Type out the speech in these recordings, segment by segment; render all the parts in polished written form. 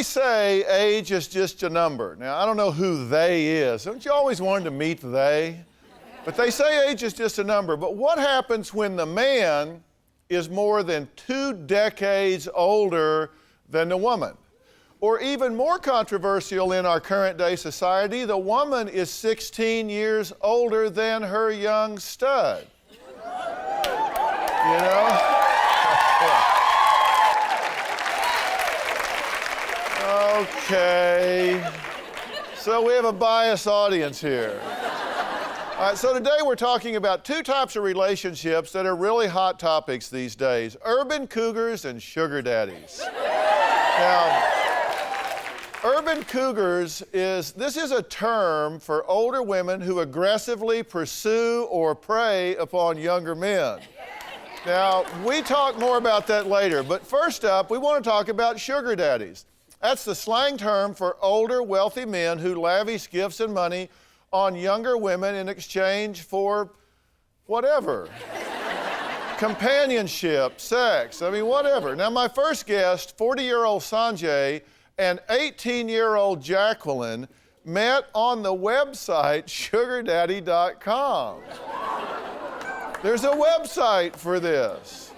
say age is just a number. Now, I don't know who they is. Don't you always want to meet they? But they say age is just a number. But what happens when the man is more than 2 decades older than the woman? Or even more controversial in our current day society, the woman is 16 years older than her young stud. You know? Okay. So we have a biased audience here. All right, so today we're talking about 2 types of relationships that are really hot topics these days: urban cougars and sugar daddies. Now, urban cougars is a term for older women who aggressively pursue or prey upon younger men. Now, we talk more about that later, but first up, we want to talk about sugar daddies. That's the slang term for older, wealthy men who lavish gifts and money on younger women in exchange for whatever. Companionship, sex, I mean, whatever. Now, my first guest, 40-year-old Sanjay and 18-year-old Jacqueline, met on the website sugardaddy.com. There's a website for this.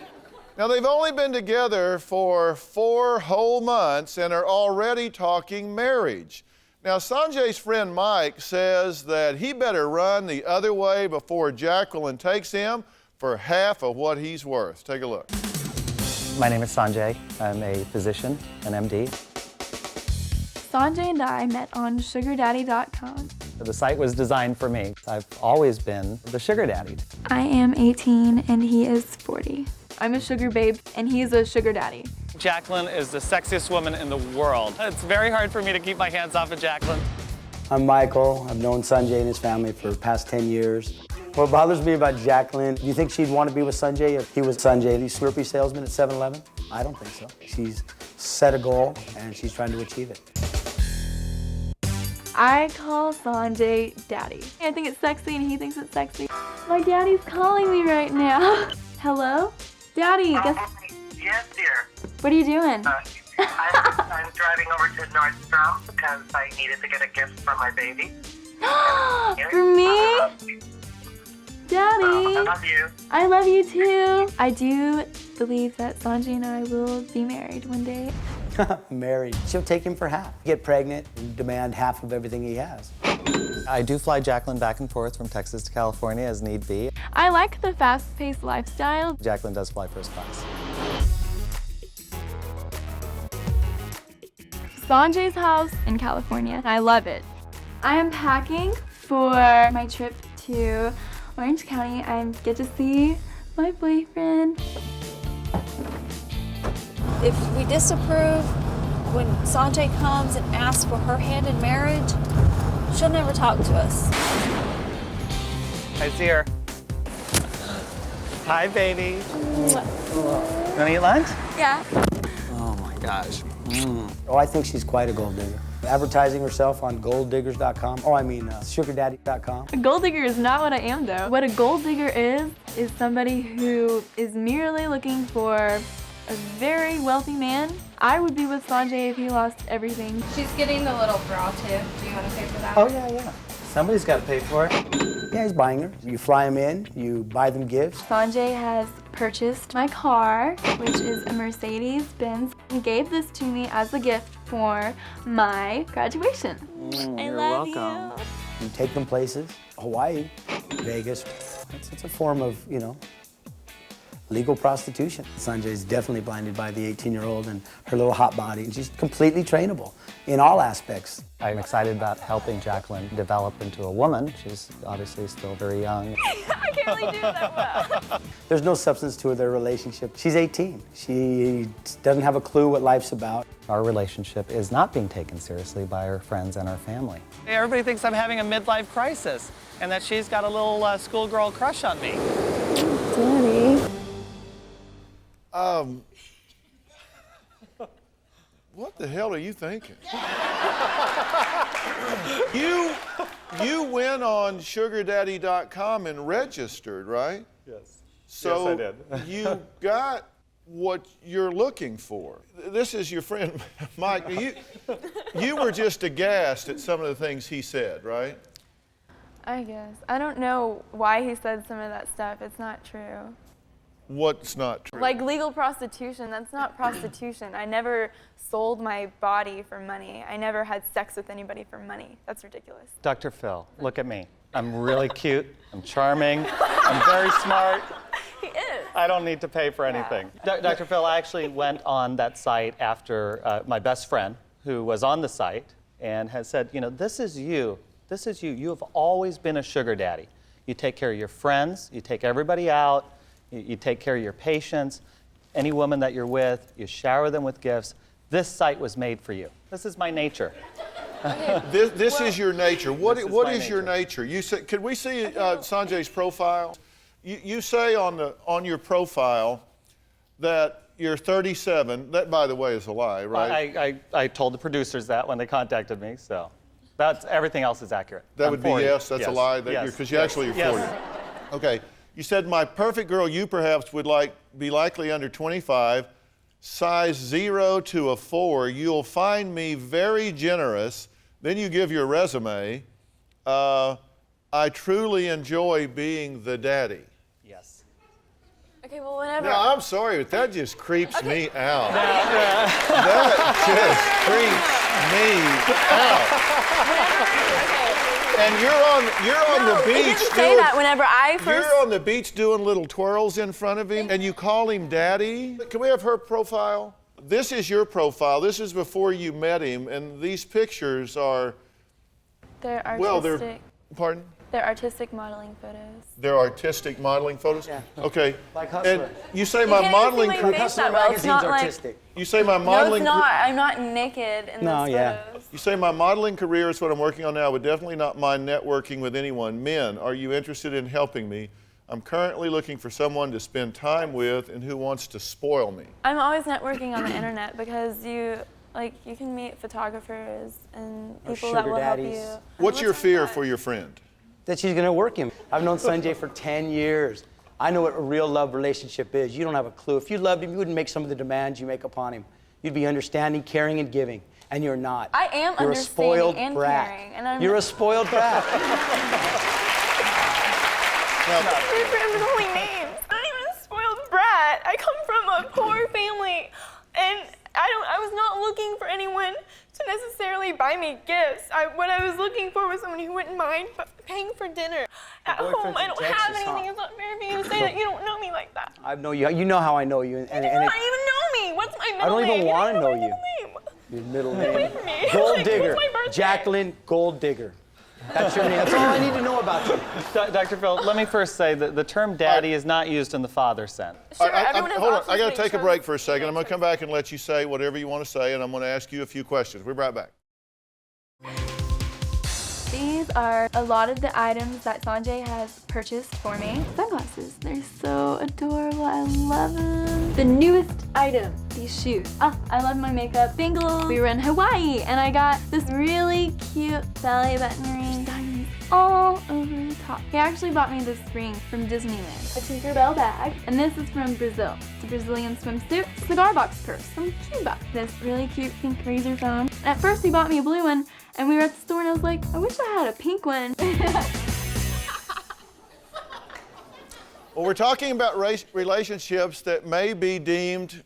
Now, they've only been together for 4 whole months and are already talking marriage. Now, Sanjay's friend Mike says that he better run the other way before Jacqueline takes him for half of what he's worth. Take a look. My name is Sanjay. I'm a physician, an MD. Sanjay and I met on sugardaddy.com. The site was designed for me. I've always been the sugar daddy. I am 18 and he is 40. I'm a sugar babe and he is a sugar daddy. Jacqueline is the sexiest woman in the world. It's very hard for me to keep my hands off of Jacqueline. I'm Michael. I've known Sanjay and his family for the past 10 years. What bothers me about Jacqueline, do you think she'd want to be with Sanjay if he was Sanjay, the Slurpee salesman at 7-Eleven? I don't think so. She's set a goal and she's trying to achieve it. I call Sanjay Daddy. I think it's sexy and he thinks it's sexy. My daddy's calling me right now. Hello? Daddy, guess... Yes, dear. What are you doing? I'm driving over to Nordstrom because I needed to get a gift for my baby. For me? Daddy! I love you. I love you too. I do believe that Sanjay and I will be married one day. Married. She'll take him for half. Get pregnant and demand half of everything he has. I do fly Jacqueline back and forth from Texas to California as need be. I like the fast-paced lifestyle. Jacqueline does fly first class. Sanjay's house in California. I love it. I am packing for my trip to Orange County. I get to see my boyfriend. If we disapprove, when Sanjay comes and asks for her hand in marriage, she'll never talk to us. I see her. Hi, baby. Wanna eat lunch? Yeah. Oh my gosh. Oh, I think she's quite a gold digger. Advertising herself on golddiggers.com. Oh, I mean sugardaddy.com. A gold digger is not what I am, though. What a gold digger is somebody who is merely looking for a very wealthy man. I would be with Sanjay if he lost everything. She's getting the little bra too. Do you want to pay for that? Oh, yeah. Somebody's got to pay for it. Yeah, he's buying her. You fly him in, you buy them gifts. Sanjay has purchased my car, which is a Mercedes-Benz. He gave this to me as a gift for my graduation. You're welcome. You take them places, Hawaii, Vegas. It's a form of, legal prostitution. Sanjay's definitely blinded by the 18-year-old and her little hot body. And she's completely trainable in all aspects. I'm excited about helping Jacqueline develop into a woman. She's obviously still very young. I can't really do that well. There's no substance to their relationship. She's 18. She doesn't have a clue what life's about. Our relationship is not being taken seriously by her friends and our family. Everybody thinks I'm having a midlife crisis and that she's got a little schoolgirl crush on me. Daddy. What the hell are you thinking? You went on sugardaddy.com and registered, right? Yes. So yes, I did. you got what you're looking for. This is your friend, Mike. You were just aghast at some of the things he said, right? I guess. I don't know why he said some of that stuff. It's not true. What's not true? Like legal prostitution, that's not prostitution. I never sold my body for money. I never had sex with anybody for money. That's ridiculous. Dr. Phil, look at me. I'm really cute, I'm charming, I'm very smart. He is. I don't need to pay for anything. Dr. Phil, I actually went on that site after my best friend, who was on the site, and has said, you know, this is you. This is you. You have always been a sugar daddy. You take care of your friends, you take everybody out, you take care of your patients, any woman that you're with, you shower them with gifts. This site was made for you. This is my nature. This is your nature. What my is your nature? You say, could we see Sanjay's profile? You say on your profile that you're 37. That, by the way, is a lie, right? I told the producers that when they contacted me, so that's everything else is accurate. That I'm would 40. be yes. That's yes. a lie. Yes. Because you actually are 40. Yes. Okay. You said my perfect girl. You perhaps would be likely under 25, size 0 to a 4. You'll find me very generous. Then you give your resume. I truly enjoy being the daddy. Yes. Okay, well, whenever. Now, I'm sorry, but that just creeps me out. That just creeps me out. And you're on the beach. He didn't say that whenever I first. You're on the beach doing little twirls in front of him, and you call him daddy. Can we have her profile? This is your profile. This is before you met him, and these pictures are. They're artistic. Well, they're. Pardon? They're artistic modeling photos. They're artistic modeling photos? Yeah. Okay. Like Hustler. And you say my can't modeling even see my career. face that well. It's not like. artistic. You say my No, modeling. it's not. I'm not naked in those photos. You say my modeling career is what I'm working on now, but definitely not mind networking with anyone. Men, are you interested in helping me? I'm currently looking for someone to spend time with and who wants to spoil me. I'm always networking on the internet because you can meet photographers and people that sugar will help daddies. you. What's your fear for your friend? That she's gonna work him. I've known Sanjay for 10 years. I know what a real love relationship is. You don't have a clue. If you loved him, you wouldn't make some of the demands you make upon him. You'd be understanding, caring, and giving, and you're not. I am You're a spoiled understanding and brat. caring, and You're a spoiled brat. Different only names. I'm not even a spoiled brat. I come from a poor family, and I was not looking for anyone to necessarily buy me gifts. What I was looking for was someone who wouldn't mind paying for dinner. At home, I don't have anything. It's not fair for you to say that you don't know me like that. I know you. You know how I know you. You do not even know me. What's my middle name? I don't even want to know you. Name. Your middle Get away name. from me. Gold Like, Digger. what's my birthday? Jacqueline Gold Digger. That's your name. That's all I need to know about you. Dr. Phil, let me first say that the term daddy is not used in the father sense. Sure, everyone has hold on, options I got make to take a choices. break for a second. I'm going to come back and let you say whatever you want to say, and I'm going to ask you a few questions. We'll be right back. These are a lot of the items that Sanjay has purchased for me. Sunglasses, they're so adorable, I love them. The newest item, these shoes. I love my makeup. Bangles, we were in Hawaii and I got this really cute belly button ring, diamonds all over the top. He actually bought me this ring from Disneyland. A Tinkerbell bag, and this is from Brazil. It's a Brazilian swimsuit, cigar box purse from Cuba. This really cute pink razor phone. And at first he bought me a blue one, and we were at the store and I was like, I wish I had a pink one. Well, we're talking about relationships that may be deemed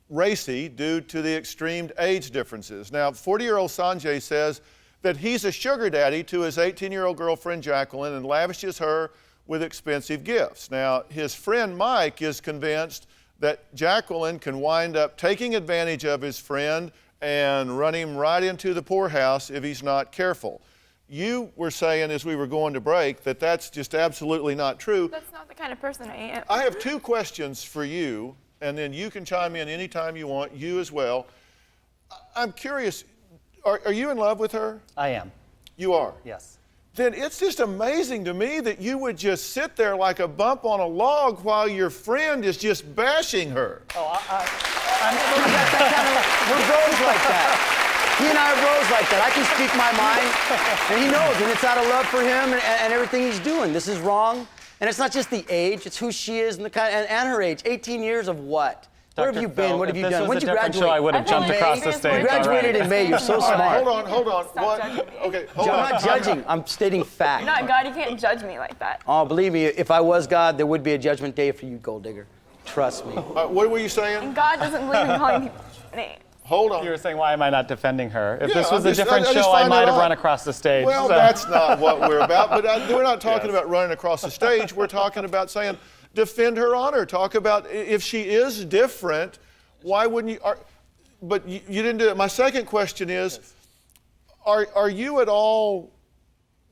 racy due to the extreme age differences. Now, 40-year-old Sanjay says that he's a sugar daddy to his 18-year-old girlfriend, Jacqueline, and lavishes her with expensive gifts. Now, his friend Mike is convinced that Jacqueline can wind up taking advantage of his friend and run him right into the poorhouse if he's not careful. You were saying as we were going to break that that's just absolutely not true. That's not the kind of person I am. I have two questions for you, and then you can chime in anytime you want, you as well. I'm curious, are you in love with her? I am. You are? Yes. Then it's just amazing to me that you would just sit there like a bump on a log while your friend is just bashing her. Oh, We're bros like that. He and I are bros like that. I can speak my mind, and he knows, and it's out of love for him and everything he's doing. This is wrong, and it's not just the age; it's who she is and the kind and her age. 18 years of what? Where have you been? What have you done? When When'd did you you graduate? Show, I would have jumped across the stage. You graduated in May. You're so smart. Hold on. What? Okay, hold on. I'm not judging. I'm stating fact. You're not God, you can't judge me like that. Oh, believe me, if I was God, there would be a judgment day for you, gold digger. Trust me. What were you saying? And God doesn't believe in calling people names. Hold on. You were saying, why am I not defending her? If Yeah, this was I a different show, I might have run across the stage. Well, so. that's not what we're about. But we're not talking about running across the stage. We're talking about saying, defend her honor. Talk about if she is different, why wouldn't you? But you didn't do it. My second question is, are you at all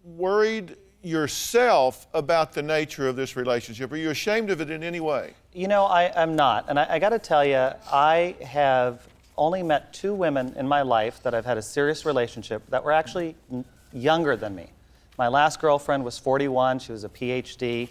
worried yourself about the nature of this relationship? Are you ashamed of it in any way? You know, I'm not. And I got to tell you, I have only met 2 women in my life that I've had a serious relationship that were actually younger than me. My last girlfriend was 41. She was a PhD.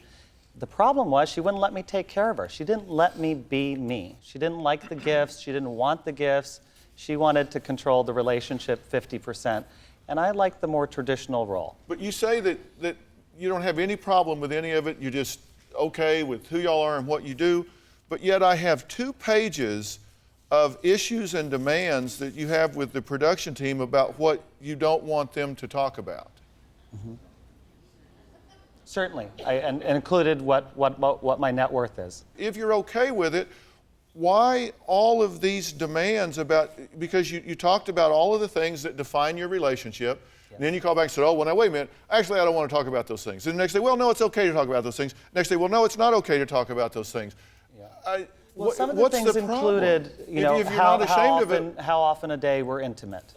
The problem was she wouldn't let me take care of her. She didn't let me be me. She didn't like the gifts. She didn't want the gifts. She wanted to control the relationship 50%. And I like the more traditional role. But you say that you don't have any problem with any of it. You're just okay with who y'all are and what you do. But yet I have 2 pages of issues and demands that you have with the production team about what you don't want them to talk about. Mm-hmm. Certainly, and included what my net worth is. If you're okay with it, why all of these demands about, because you talked about all of the things that define your relationship, and then you call back and said, oh, well, now, wait a minute, actually, I don't want to talk about those things. And the next day, well, no, it's okay to talk about those things. Next day, well, no, it's not okay to talk about those things. Yeah. Well, some of the things included, you know, if you're not ashamed of it. How often a day we're intimate.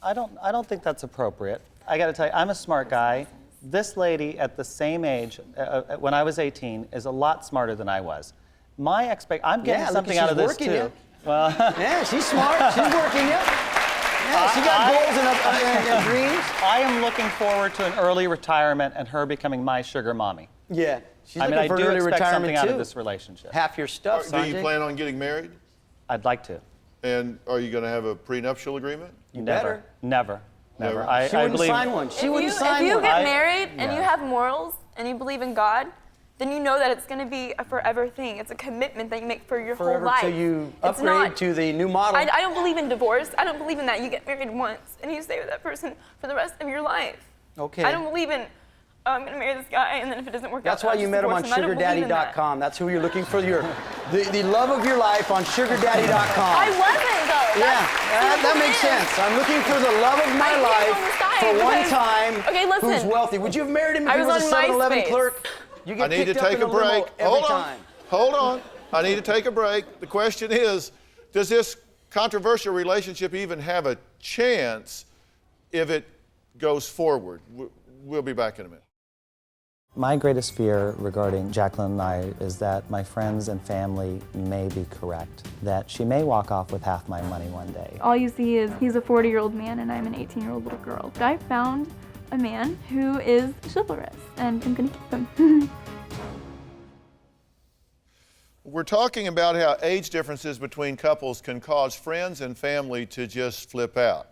I don't think that's appropriate. I got to tell you, I'm a smart guy. This lady at the same age, when I was 18, is a lot smarter than I was. I'm getting something out of this too. Yeah. Well, yeah, she's smart. She's working it. Yeah, she got goals and dreams. I am looking forward to an early retirement and her becoming my sugar mommy. Yeah. She's I for do early expect retirement something too. out of this relationship. Half your stuff, Do you Sanjay. plan on getting married? I'd like to. And are you going to have a prenuptial agreement? You Never. Never. She wouldn't sign one. She wouldn't sign If you one. get married and you have morals and you believe in God, then you know that it's going to be a forever thing. It's a commitment that you make for your whole life. Till you It's upgrade not- to the new model. I don't believe in divorce. I don't believe in that. You get married once and you stay with that person for the rest of your life. Okay. I don't believe in, oh, I'm going to marry this guy and then if it doesn't work That's out, why I'll you just met him on divorce him. I don't believe in that. SugarDaddy.com. That's who you're looking for. The love of your life on SugarDaddy.com. I wasn't though. That makes sense. I'm looking for the love of my I life can't go on the side for one because- time. Okay, listen. Who's wealthy? Would you have married him if I he was was a on 7-Eleven MySpace. clerk? You get I need to picked up take in a break. limo every time. Hold on. I need to take a break. The question is, does this controversial relationship even have a chance if it goes forward? We'll be back in a minute. My greatest fear regarding Jacqueline and I is that my friends and family may be correct, that she may walk off with half my money one day. All you see is he's a 40-year-old man and I'm an 18-year-old little girl. I found a man who is chivalrous and I'm gonna keep him. We're talking about how age differences between couples can cause friends and family to just flip out.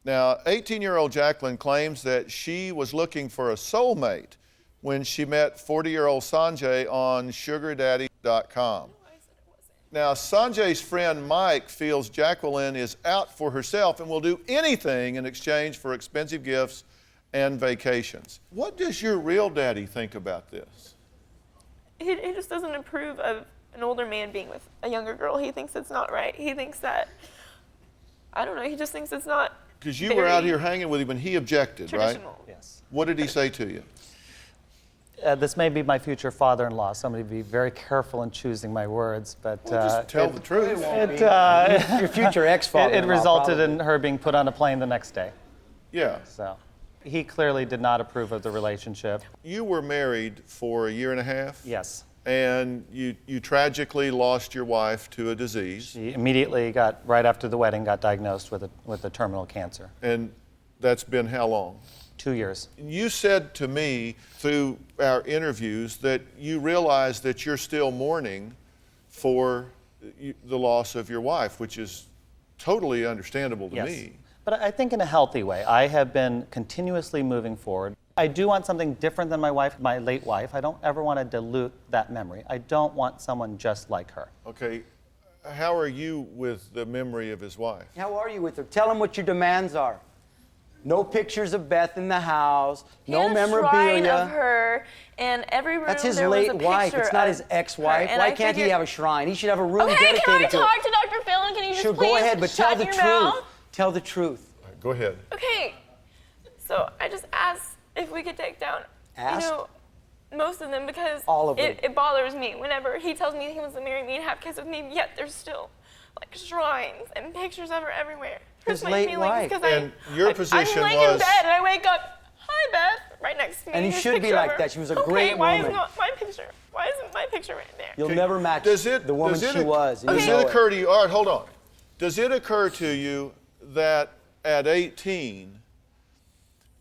Now, 18-year-old Jacqueline claims that she was looking for a soulmate when she met 40-year-old Sanjay on SugarDaddie.com. Now, Sanjay's friend Mike feels Jacqueline is out for herself and will do anything in exchange for expensive gifts and vacations. What does your real daddy think about this? He just doesn't approve of an older man being with a younger girl. He thinks it's not right. He thinks that, I don't know, he just thinks it's not Because you were out here hanging with him and he objected, right? traditional. Yes. What did he say to you? This may be my future father-in-law, so I'm going to be very careful in choosing my words, but Well, just tell the truth. Your future ex-father. it resulted in her being put on a plane the next day. Yeah. So he clearly did not approve of the relationship. You were married for a year and a half? Yes. And you tragically lost your wife to a disease. She immediately right after the wedding, got diagnosed with a terminal cancer. And that's been how long? 2 years. You said to me through our interviews that you realize that you're still mourning for the loss of your wife, which is totally understandable to Yes. me. But I think in a healthy way. I have been continuously moving forward. I do want something different than my wife, my late wife. I don't ever want to dilute that memory. I don't want someone just like her. Okay, how are you with the memory of his wife? How are you with her? Tell him what your demands are. No pictures of Beth in the house. No memorabilia. Shrine of her, and every room That's his there late was a wife. picture It's not of his ex-wife. her. Why can't he have a shrine? He should have a room Okay, dedicated can I to talk it. to Dr. Phil, and can you just Sure, please go ahead, but shut tell the your truth. mouth? Tell the truth. All right, go ahead. Okay, so I just asked if we could take down, Asked? most of them, because All of them. it bothers me whenever he tells me he wants to marry me and have kids with me, yet there's still like shrines and pictures of her everywhere. His Hurts my late feelings, wife. 'cause And your position I'm laying in was- bed and I wake up, hi Beth, right next to me. And you his should be picture like of her. that. She was a Okay, great why woman. is not my picture? Why isn't my picture right there? You'll Okay, never match the woman she was. and Does you know it occur to you, all right, hold on. Does it occur to you that at 18,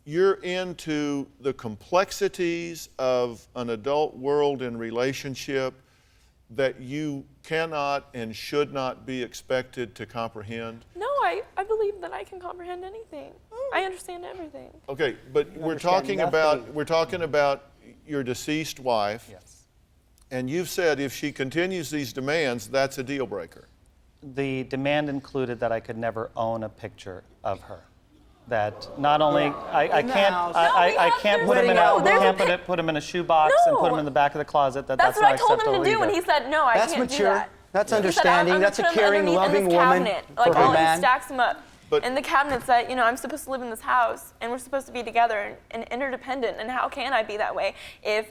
you're into the complexities of an adult world and relationship that you cannot and should not be expected to comprehend? No, I believe that I can comprehend anything. I understand everything. Okay, but we're understand talking about your deceased wife. Yes. And you've said if she continues these demands, that's a deal breaker. The demand included that I could never own a picture of her. That not only I In the can't house. I can't put him in No, a there's put him in a shoebox and put him in the back of the closet. That's That's what not I told acceptable him to do, either. and he said, no, I That's can't mature. do that. That's He said, understanding. I'm That's a gonna put 'em caring, underneath in loving this woman cabinet. for Like her all he man. stacks them up. But- in the cabinets that, I'm supposed to live in this house, and we're supposed to be together and interdependent, and how can I be that way if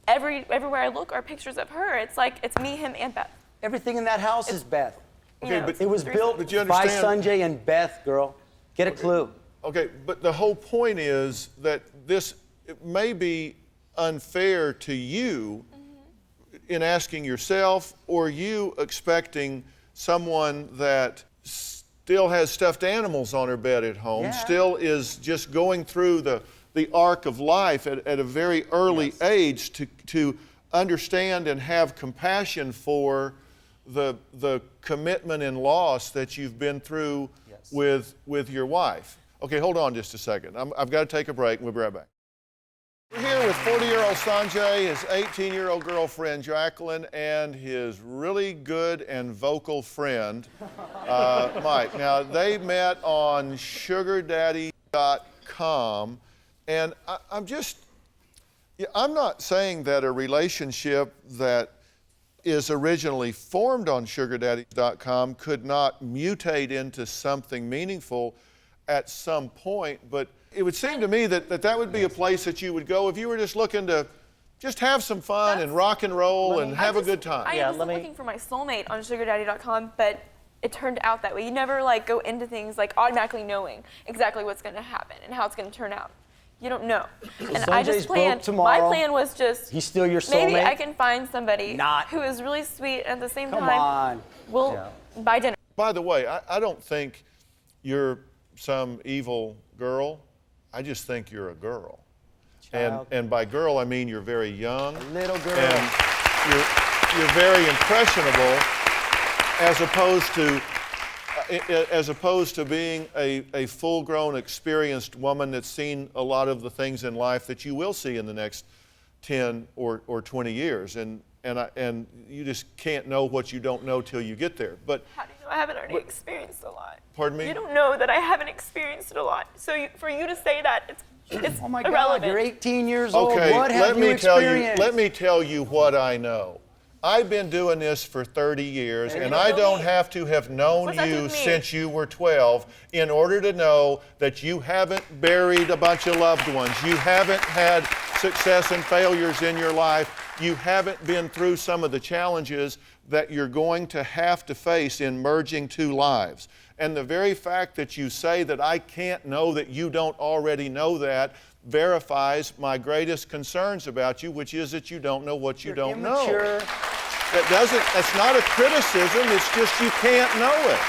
everywhere I look are pictures of her? It's like, it's me, him, and Beth. Everything in that house is Beth. Okay, but It was built But you by understand- Sanjay and Beth, girl. Get a clue. Okay, but the whole point is that it may be unfair to you in asking yourself, or you expecting someone that still has stuffed animals on her bed at home, Yeah. still is just going through the arc of life at a very early age to understand and have compassion for the commitment and loss that you've been through with your wife. Okay, hold on just a second. I've got to take a break, and we'll be right back. We're here with 40-year-old Sanjay, his 18-year-old girlfriend Jacqueline, and his really good and vocal friend Mike. Now, they met on SugarDaddie.com, and I'm not saying that a relationship that is originally formed on SugarDaddie.com could not mutate into something meaningful at some point, but it would seem to me that would be a place that you would go if you were just looking to just have some fun and rock and roll and have a good time. I wasn't looking for my soulmate on SugarDaddie.com, but it turned out that way. You never go into things automatically knowing exactly what's going to happen and how it's going to turn out. You don't know. And I just Sanjay's planned. broke tomorrow. My plan was just. He's still your Maybe soulmate? I can find somebody Not. who is really sweet and at the same Come time. on. We'll buy dinner. By the way, I don't think you're some evil girl. I just think you're a girl. And by girl, I mean you're very young. A little girl. And you're very impressionable as opposed to being a full-grown, experienced woman that's seen a lot of the things in life that you will see in the next 10 or 20 years. And you just can't know what you don't know till you get there. But How do you know I haven't already experienced a lot? Pardon me? You don't know that I haven't experienced it a lot. So for you to say that, it's Oh my irrelevant. God, you're 18 years old. okay, What have you experienced? let me tell you what I know. I've been doing this for 30 years, and I don't have to have known What's that do you with me? since you were 12 in order to know that you haven't buried a bunch of loved ones. You haven't had success and failures in your life. You haven't been through some of the challenges that you're going to have to face in merging two lives. And the very fact that you say that I can't know that you don't already know that verifies my greatest concerns about you, which is that you don't know what you don't know. Immature. That's not a criticism, it's just you can't know it.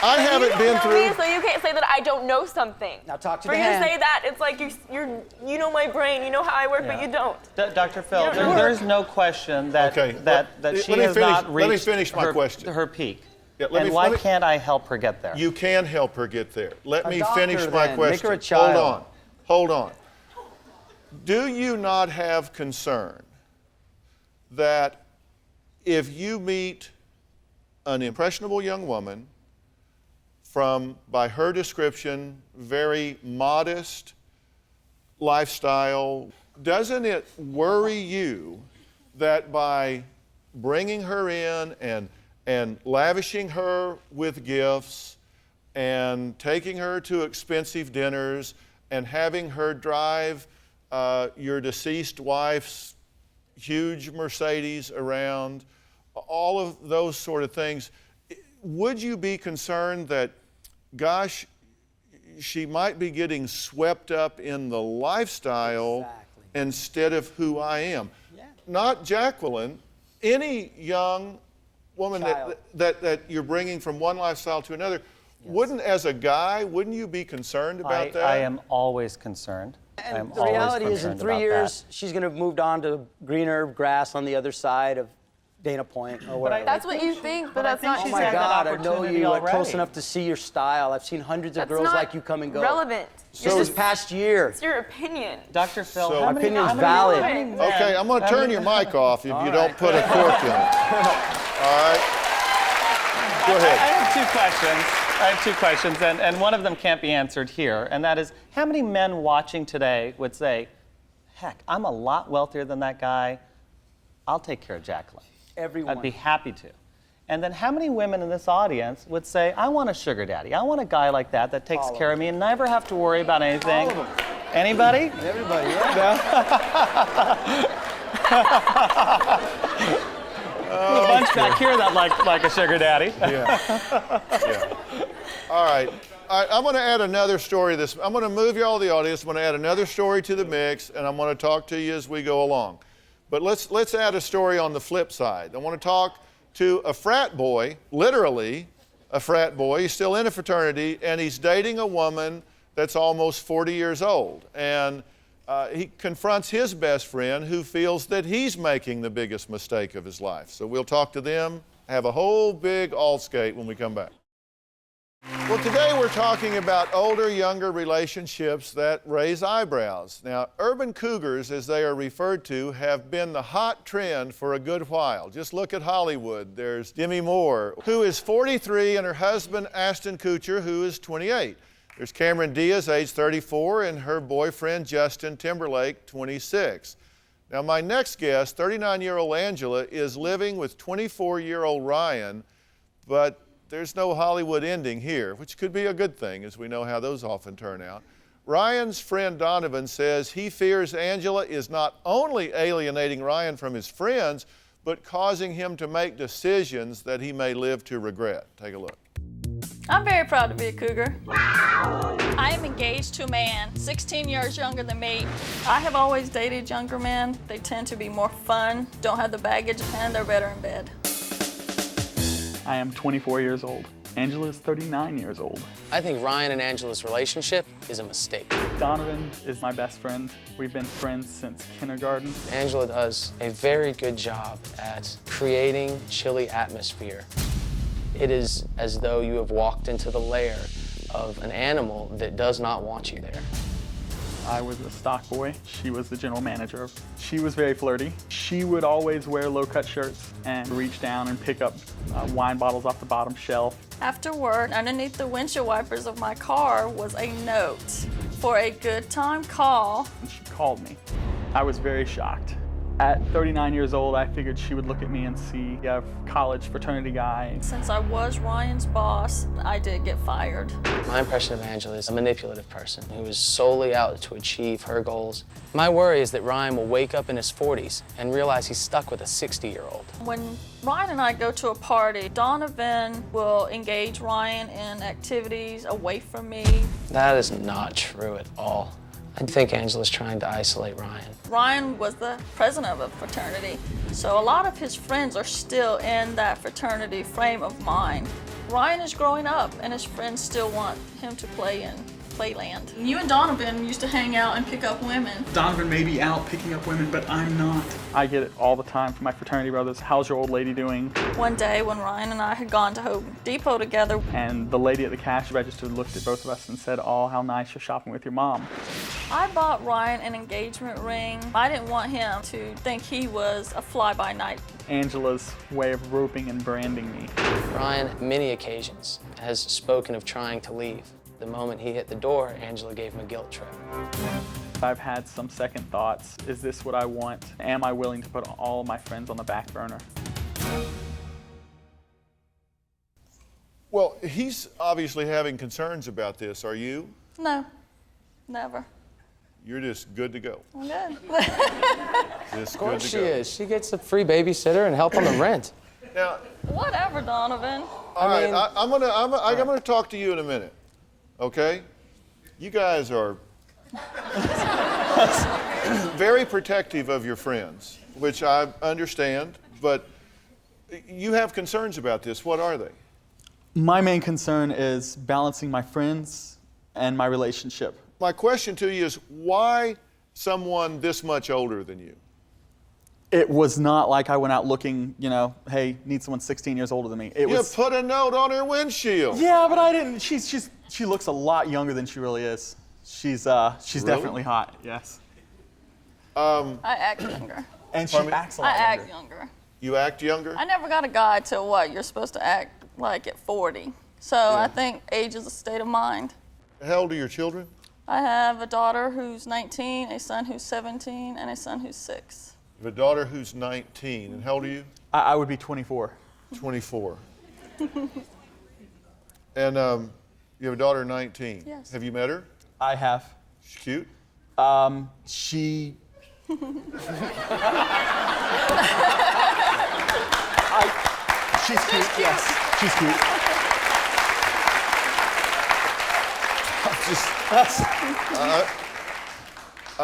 I haven't been You through. don't know me, so you can't say that I don't know something. Now talk to For the you hand. to say that, it's like you know my brain, you know how I work, but you don't. Dr. Phil, You don't know. there's no question that Okay, that let she me has finish- not let me reached finish my question. her peak. Yeah, let And me- why let me- can't I help her get there? You can help her get there. Let me Adopt finish her my then. question. Make her a child. Hold on. Do you not have concern that if you meet an impressionable young woman from, by her description, very modest lifestyle. Doesn't it worry you that by bringing her in and lavishing her with gifts and taking her to expensive dinners and having her drive your deceased wife's huge Mercedes around, all of those sort of things, would you be concerned that, gosh, she might be getting swept up in the lifestyle instead of who I am? Yeah. Not Jacqueline, any young woman that you're bringing from one lifestyle to another. Yes. Wouldn't, as a guy, wouldn't you be concerned about that? I am always concerned. And the reality is, in 3 years, she's going to have moved on to greener grass on the other side of Dana Point or whatever. That's what you think, but that's not. Oh my God, I know you close enough to see your style. I've seen hundreds of girls like you come and go. Relevant. Just this past year. It's your opinion. Dr. Phil, So, my opinion's valid. Okay, I'm going to turn your mic off if you don't put a cork in it. All right? Go ahead. I have two questions, and one of them can't be answered here, and that is, how many men watching today would say, heck, I'm a lot wealthier than that guy, I'll take care of Jacqueline? Everyone. I'd be happy to. And then how many women in this audience would say, I want a sugar daddy, I want a guy like that that takes care of me and never have to worry about anything? All of them. Anybody? Everybody, yeah. There's a bunch back here that like a sugar daddy. Yeah. All right. I'm going to add another story. I'm going to move you all to the audience. I'm going to add another story to the mix, and I'm going to talk to you as we go along. But let's add a story on the flip side. I want to talk to a frat boy, literally a frat boy. He's still in a fraternity, and he's dating a woman that's almost 40 years old. And he confronts his best friend who feels that he's making the biggest mistake of his life. So we'll talk to them, have a whole big all-skate when we come back. Well, today we're talking about older, younger relationships that raise eyebrows. Now, urban cougars, as they are referred to, have been the hot trend for a good while. Just look at Hollywood. There's Demi Moore, who is 43, and her husband, Ashton Kutcher, who is 28. There's Cameron Diaz, age 34, and her boyfriend, Justin Timberlake, 26. Now, my next guest, 39-year-old Angela, is living with 24-year-old Ryan, but there's no Hollywood ending here, which could be a good thing, as we know how those often turn out. Ryan's friend Donovan says he fears Angela is not only alienating Ryan from his friends, but causing him to make decisions that he may live to regret. Take a look. I'm very proud to be a cougar. I am engaged to a man 16 years younger than me. I have always dated younger men. They tend to be more fun, don't have the baggage, and they're better in bed. I am 24 years old. Angela is 39 years old. I think Ryan and Angela's relationship is a mistake. Donovan is my best friend. We've been friends since kindergarten. Angela does a very good job at creating chilly atmosphere. It is as though you have walked into the lair of an animal that does not want you there. I was a stock boy. She was the general manager. She was very flirty. She would always wear low-cut shirts and reach down and pick up wine bottles off the bottom shelf. After work, underneath the windshield wipers of my car was a note for a good time call. And she called me. I was very shocked. At 39 years old, I figured she would look at me and see a college fraternity guy. Since I was Ryan's boss, I did get fired. My impression of Angela is a manipulative person who is solely out to achieve her goals. My worry is that Ryan will wake up in his 40s and realize he's stuck with a 60-year-old. When Ryan and I go to a party, Donovan will engage Ryan in activities away from me. That is not true at all. I think Angela's trying to isolate Ryan. Ryan was the president of a fraternity, so a lot of his friends are still in that fraternity frame of mind. Ryan is growing up, and his friends still want him to play in Playland. You and Donovan used to hang out and pick up women. Donovan may be out picking up women, but I'm not. I get it all the time from my fraternity brothers. How's your old lady doing? One day when Ryan and I had gone to Home Depot together, and the lady at the cash register looked at both of us and said, "Oh, how nice you're shopping with your mom." I bought Ryan an engagement ring. I didn't want him to think he was a fly-by-night. Angela's way of roping and branding me. Ryan, many occasions, has spoken of trying to leave. The moment he hit the door, Angela gave him a guilt trip. I've had some second thoughts. Is this what I want? Am I willing to put all of my friends on the back burner? Well, he's obviously having concerns about this. Are you? No, never. You're just good to go. I'm good. Just Of course good to she go. is. She gets a free babysitter and help on the rent. Now, Whatever, Donovan. all right, mean- I'm gonna talk to you in a minute, okay? You guys are very protective of your friends, which I understand, but you have concerns about this. What are they? My main concern is balancing my friends and my relationship. My question to you is, why someone this much older than you? It was not like I went out looking, you know, hey, need someone 16 years older than me. It You was. put a note on her windshield. Yeah, but I didn't. She looks a lot younger than she really is. She's definitely hot. Yes. I act younger. And she acts a lot I younger. act younger. You act younger? I never got a guide to what you're supposed to act like at 40. So I think age is a state of mind. How old are your children? I have a daughter who's 19, a son who's 17, and a son who's 6. You have a daughter who's 19. And how old are you? I would be 24. 24. And you have a daughter 19. Yes. Have you met her? I have. She's cute. She. She's cute. Yes, she's cute.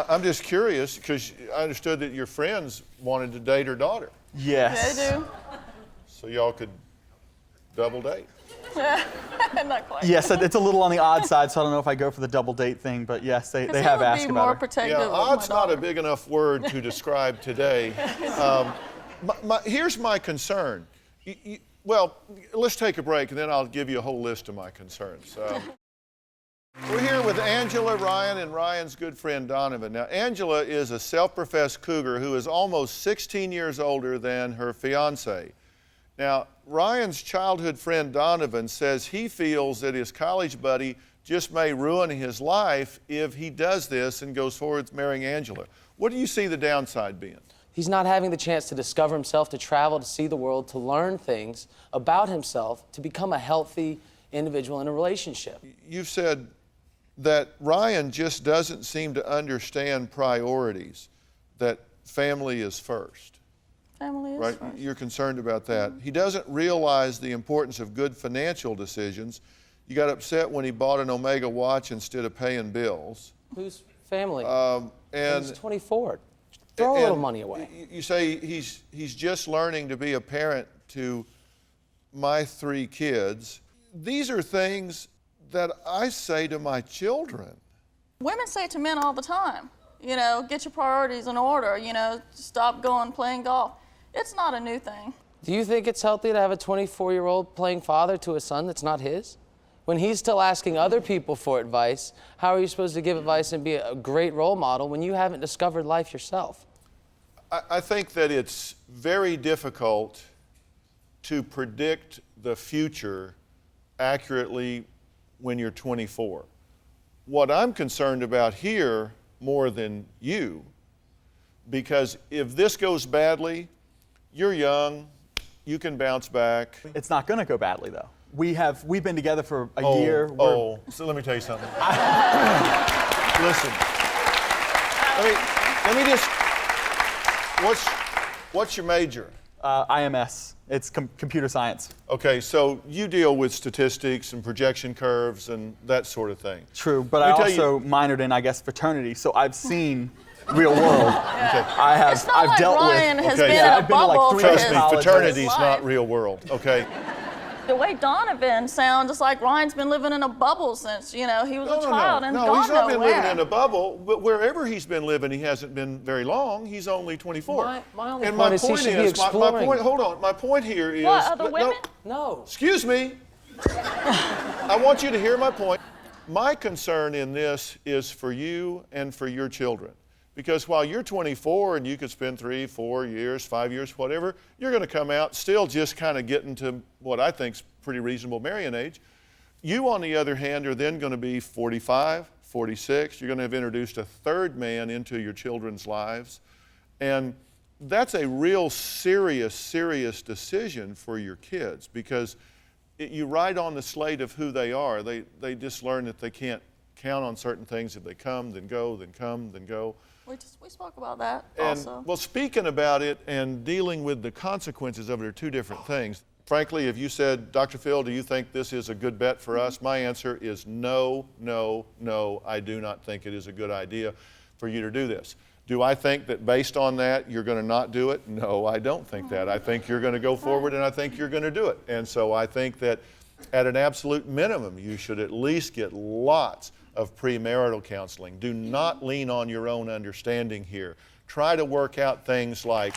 I'm just curious because I understood that your friends wanted to date her daughter. Yes. They do. So y'all could double date. Not quite. Yes, it's a little on the odd side, so I don't know if I go for the double date thing, but yes, they have he asked would be about more her. protective Yeah, of my odd's not a daughter. big enough word to describe today. Here's my concern. Well, let's take a break and then I'll give you a whole list of my concerns. We're here with Angela, Ryan, and Ryan's good friend Donovan. Now, Angela is a self-professed cougar who is almost 16 years older than her fiance. Now, Ryan's childhood friend Donovan says he feels that his college buddy just may ruin his life if he does this and goes forward with marrying Angela. What do you see the downside being? He's not having the chance to discover himself, to travel, to see the world, to learn things about himself, to become a healthy individual in a relationship. You've said that Ryan just doesn't seem to understand priorities, that family is first. Family is Right? first. You're concerned about that. He doesn't realize the importance of good financial decisions. You got upset when he bought an Omega watch instead of paying bills. Whose family? And He's 24. Throw a little and money away. You say he's just learning to be a parent to my 3 kids. These are things that I say to my children. Women say to men all the time, you know, get your priorities in order, you know, stop going playing golf. It's not a new thing. Do you think it's healthy to have a 24-year-old playing father to a son that's not his? When he's still asking other people for advice, how are you supposed to give advice and be a great role model when you haven't discovered life yourself? I think that it's very difficult to predict the future accurately when you're 24. What I'm concerned about here more than you, because if this goes badly, you're young, you can bounce back. It's not going to go badly, though. We've been together for a year. So let me tell you something. Listen, let me just, what's your major? IMS. It's computer science. Okay, so you deal with statistics and projection curves and that sort of thing. True, but Let I me tell you- also minored in, I guess, fraternity, so I've seen real world. Okay. It's not like dealt Ryan with. has Okay, been yeah, in a I've been to, like, bubble 3 for Trust his me, colleges. fraternity's life. not real world, okay? The way Donovan sounds, it's like Ryan's been living in a bubble since, you know, he was a child and No, gone he's not been nowhere. living in a bubble, but wherever he's been living, he hasn't been very long. He's only 24. My only and point my is he point should be is, my exploring. point, hold on, my point here is... What, other no, women? No. excuse me. I want you to hear my point. My concern in this is for you and for your children. Because while you're 24 and you could spend 3, 4 years, 5 years, whatever, you're going to come out still just kind of getting to what I think is pretty reasonable marrying age. You, on the other hand, are then going to be 45, 46. You're going to have introduced a third man into your children's lives. And that's a real serious decision for your kids, because you write on the slate of who they are. They just learn that they can't count on certain things. If they come, then go, then come, then go. We spoke about that And, also. well, speaking about it and dealing with the consequences of it are two different things. Frankly, if you said, Dr. Phil, do you think this is a good bet for us? My answer is no, no, no. I do not think it is a good idea for you to do this. Do I think that based on that you're going to not do it? No, I don't think that. I think you're going to go forward, and I think you're going to do it. And so I think that at an absolute minimum, you should at least get lots of premarital counseling. Do not lean on your own understanding here. Try to work out things like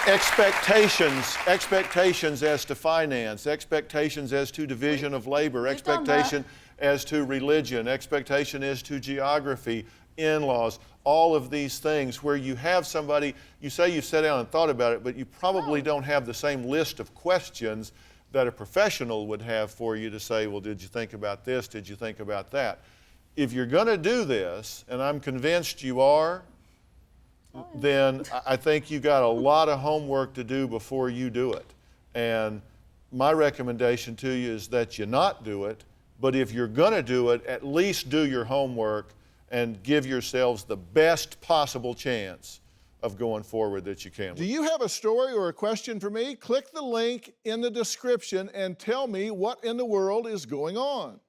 expectations as to finance, expectations as to division of labor, expectation as to religion, expectation as to geography, in-laws, all of these things where you have somebody, you say you've sat down and thought about it, but you probably don't have the same list of questions that a professional would have for you to say, well, did you think about this? Did you think about that? If you're going to do this, and I'm convinced you are, then I think you got a lot of homework to do before you do it. And my recommendation to you is that you not do it, but if you're going to do it, at least do your homework and give yourselves the best possible chance of going forward that you can. Do you have a story or a question for me? Click the link in the description and tell me what in the world is going on.